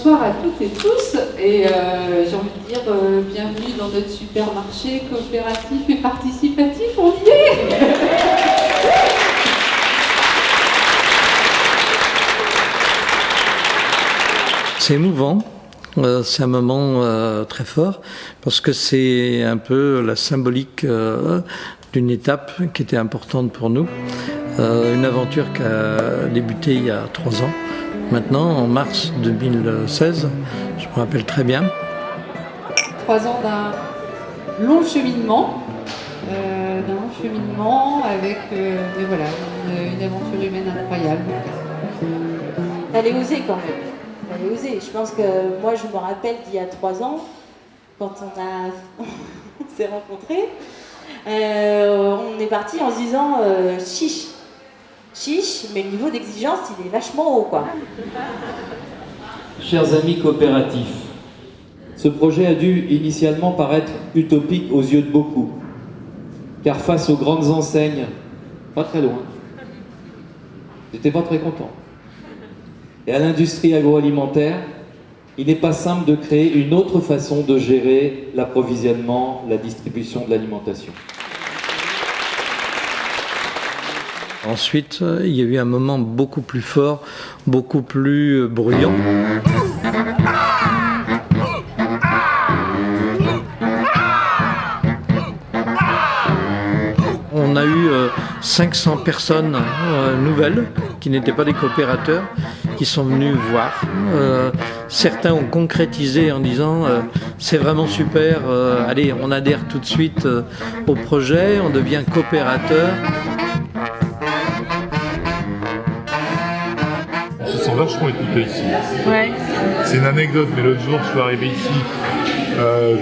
bonsoir à toutes et tous, et j'ai envie de dire bienvenue dans notre supermarché coopératif et participatif, on y est. C'est émouvant, c'est un moment très fort, parce que c'est un peu la symbolique d'une étape qui était importante pour nous, une aventure qui a débuté il y a 3 ans. Maintenant, en mars 2016, je me rappelle très bien. 3 ans d'un long cheminement, avec voilà, une aventure humaine incroyable. Fallait oser quand même. Fallait oser. Je pense que moi, je me rappelle d'il y a 3 ans, quand on s'est rencontrés, on est parti en se disant chiche, mais le niveau d'exigence, il est vachement haut, quoi. Chers amis coopératifs, ce projet a dû initialement paraître utopique aux yeux de beaucoup, car face aux grandes enseignes, pas très loin, j'étais pas très content. Et à l'industrie agroalimentaire, il n'est pas simple de créer une autre façon de gérer l'approvisionnement, la distribution de l'alimentation. Ensuite, il y a eu un moment beaucoup plus fort, beaucoup plus bruyant. On a eu 500 personnes nouvelles, qui n'étaient pas des coopérateurs, qui sont venus voir. Certains ont concrétisé en disant c'est vraiment super, allez, on adhère tout de suite au projet, on devient coopérateur. Ils sont vachement écoutés ici. Ouais. C'est une anecdote, mais l'autre jour, je suis arrivé ici,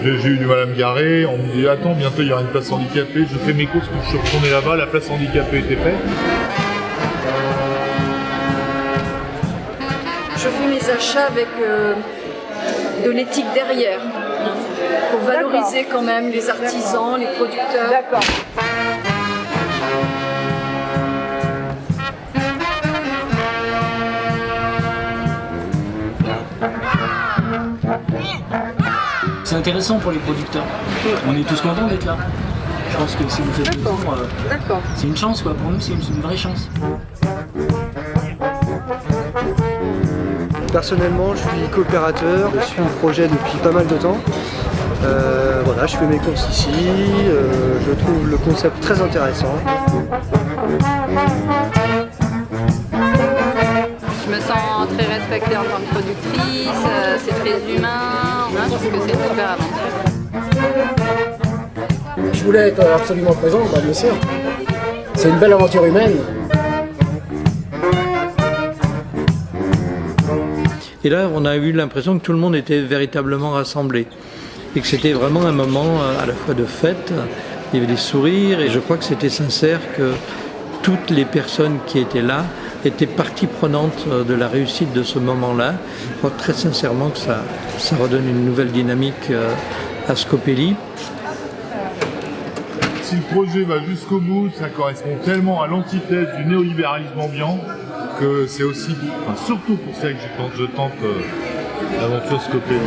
j'ai eu du mal à me garer. On me dit attends, bientôt il y aura une place handicapée. Je fais mes courses, quand je suis retourné là-bas, la place handicapée était faite. Je fais mes achats avec de l'éthique derrière, pour valoriser quand même les artisans, les producteurs. D'accord. C'est intéressant pour les producteurs. On est tous contents d'être là. Je pense que si vous faites le tour, c'est une chance quoi. Pour nous, c'est une vraie chance. Personnellement, je suis coopérateur, je suis le projet depuis pas mal de temps. Voilà, je fais mes courses ici, je trouve le concept très intéressant. Je me sens très respectée en tant que productrice, c'est très humain, je trouve que c'est une super aventure. Je voulais être absolument présent, bien sûr. C'est une belle aventure humaine. Et là, on a eu l'impression que tout le monde était véritablement rassemblé. Et que c'était vraiment un moment à la fois de fête, il y avait des sourires, et je crois que c'était sincère, que toutes les personnes qui étaient là étaient partie prenante de la réussite de ce moment-là. Je crois très sincèrement que ça redonne une nouvelle dynamique à Scopelli. Si le projet va jusqu'au bout, ça correspond tellement à l'antithèse du néolibéralisme ambiant que c'est aussi, surtout pour ça que je tente l'aventure Scopelli.